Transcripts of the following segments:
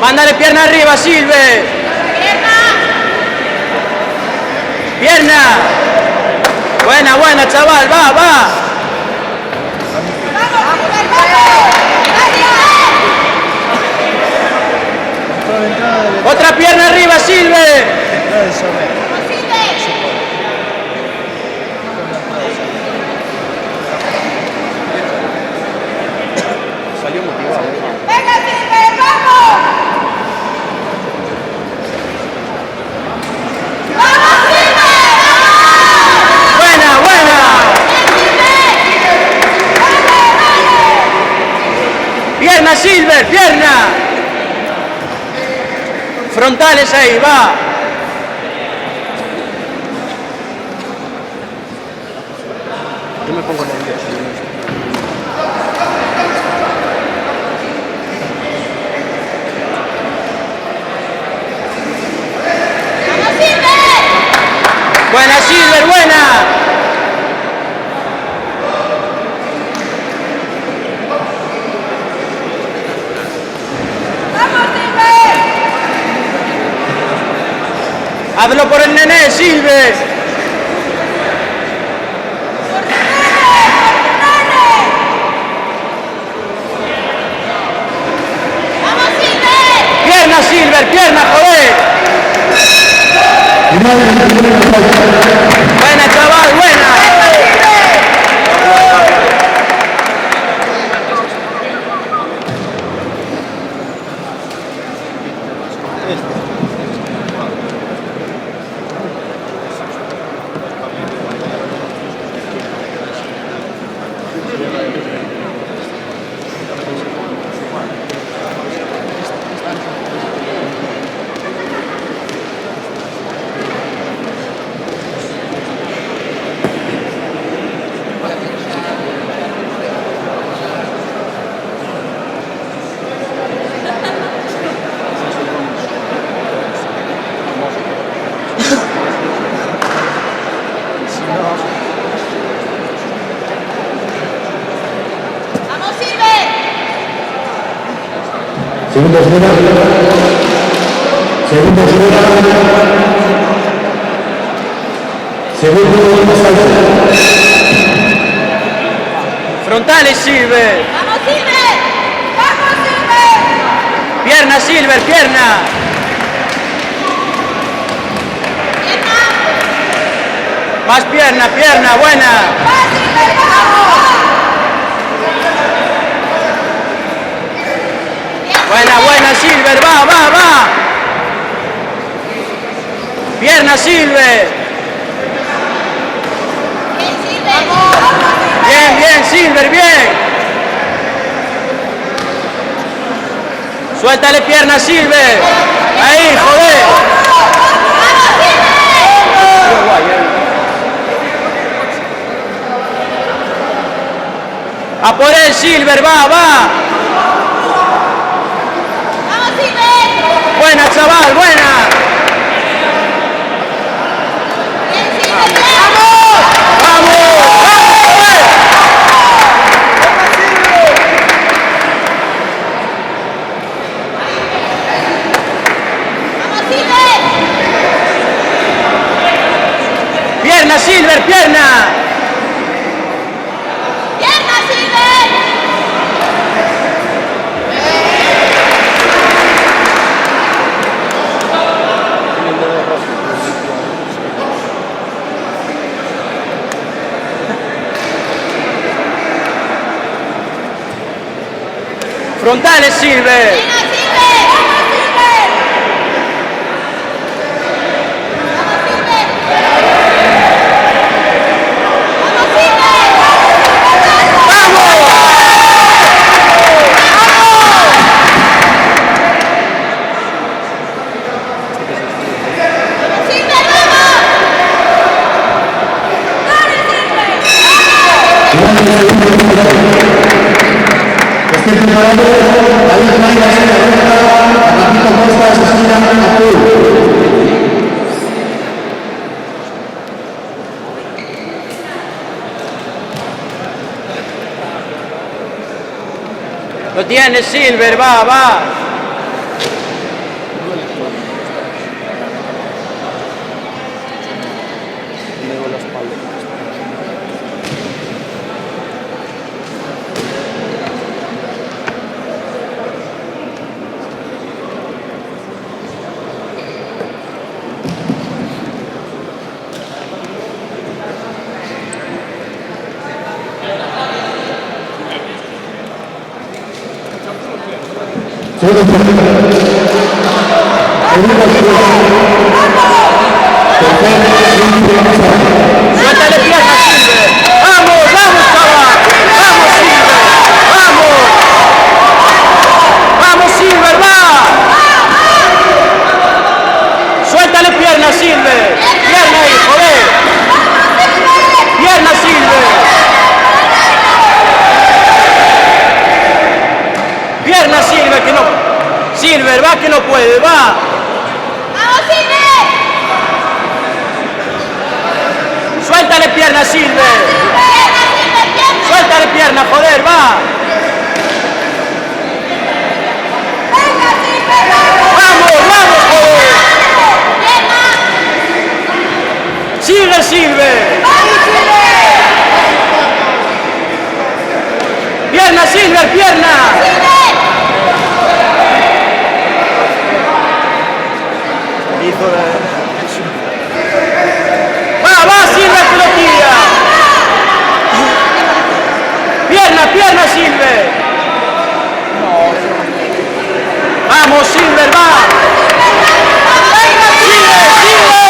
Mándale pierna arriba, Silve. Pierna. Buena, buena, chaval. Va, va. Otra pierna arriba, Silve. Salió motivado. ¡Venga, Silve! ¡Vamos! ¡Vamos, Silve! Buena, buena. Pierna, Silver, pierna. Frontales ahí, va. Yo me pongo nervioso. ¡Vamos, Silve! Buena, Silver, buena. ¡Vamos, Silve! Hazlo por el nené, Silver. ¡Vamos, Silve! Pierna, Silver, pierna, joder. Buena, chaval, buena. ¡Vamos, Silve! Segundos fuera. Segundos fuera. Segundos fuera. Frontales, Silver. ¡Vamos, Silve! ¡Vamos, Silve! Pierna, Silver, pierna. ¡Pierna! Más pierna, pierna, buena. ¡Va, Silve! ¡Vamos! Buena, buena, Silver, va, va, va. Pierna, Silver. ¡Bien, Silve! ¡Vamos! Bien, bien, Silver, bien. Suéltale pierna, Silver. Ahí, joder. ¡Vamos, Silve! A por él, Silver, va, va. ¡Vamos, Silve! Buena, chaval, buena. ¡Bien, Silve! ¡Bien! ¡Vamos! ¡Vamos, joder! ¡Vamos, Silve! Pierna, Silver, pierna. ¡Pierna, Silve! Frontales, Silver. ¡Venga, Silve! ¡Vamos, Silve! ¡Vamos, Silve! ¡Vamos, Silve! ¡Vamos! ¡Silve, vamos! ¡Dale, Silve! Estén preparados. David Mayas en la roja. Paquito Costas, esquina azul. Lo tienes, Silver, va, va. Luego la espalda. Suéltale pierna, Silver. Vamos, vamos, chaval. Vamos, Silver. Vamos. Vamos, Silver, va. Suéltale pierna, Silver. Pierna ahí, joder. Pierna, Silver. Pierna, Silver, que no. Silver, va que no puede, va. ¡Vamos, Silver! Suéltale pierna, Silver. ¡Pierna, Silver, pierna! Suéltale pierna, joder, va. ¡Venga, Silver, vamos! Vamos, vamos, joder. ¡Pierna! Sigue, Silver. ¡Vamos, Silver! Pierna, Silver, pierna. ¡Silver! Hizo Va, Silver, que lo tira. Pierna, pierna, Silver. Vamos, Silver, va. Sigue, sigue.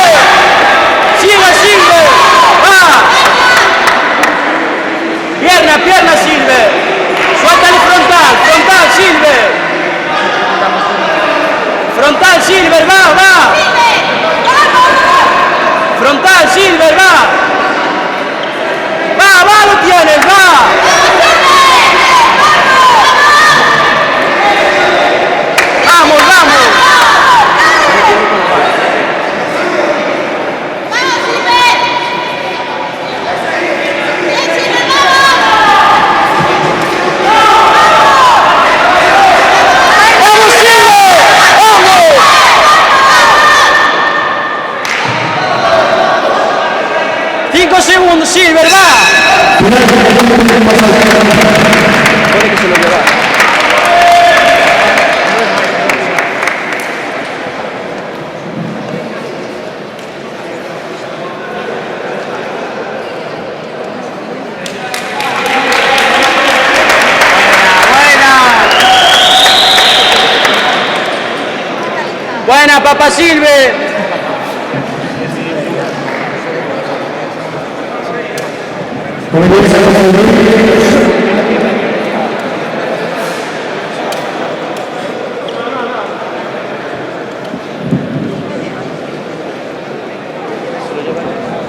Sigue, Silver. Va. Pierna, pierna, Silver. Suéltale frontal, frontal, Silver. Frontal, Silver, va, va. Frontal, Silver, va. Va, lo tienes, va. Vamos, vamos. ¡Vamos, Silver! ¡Bien, Silver, vamos! ¡Vamos, Silver! ¡Vamos! 5 segundos, Silver, va. puede que se lo lleva. Buena, papá Silver.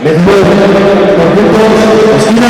Les doy por puntos, esquina,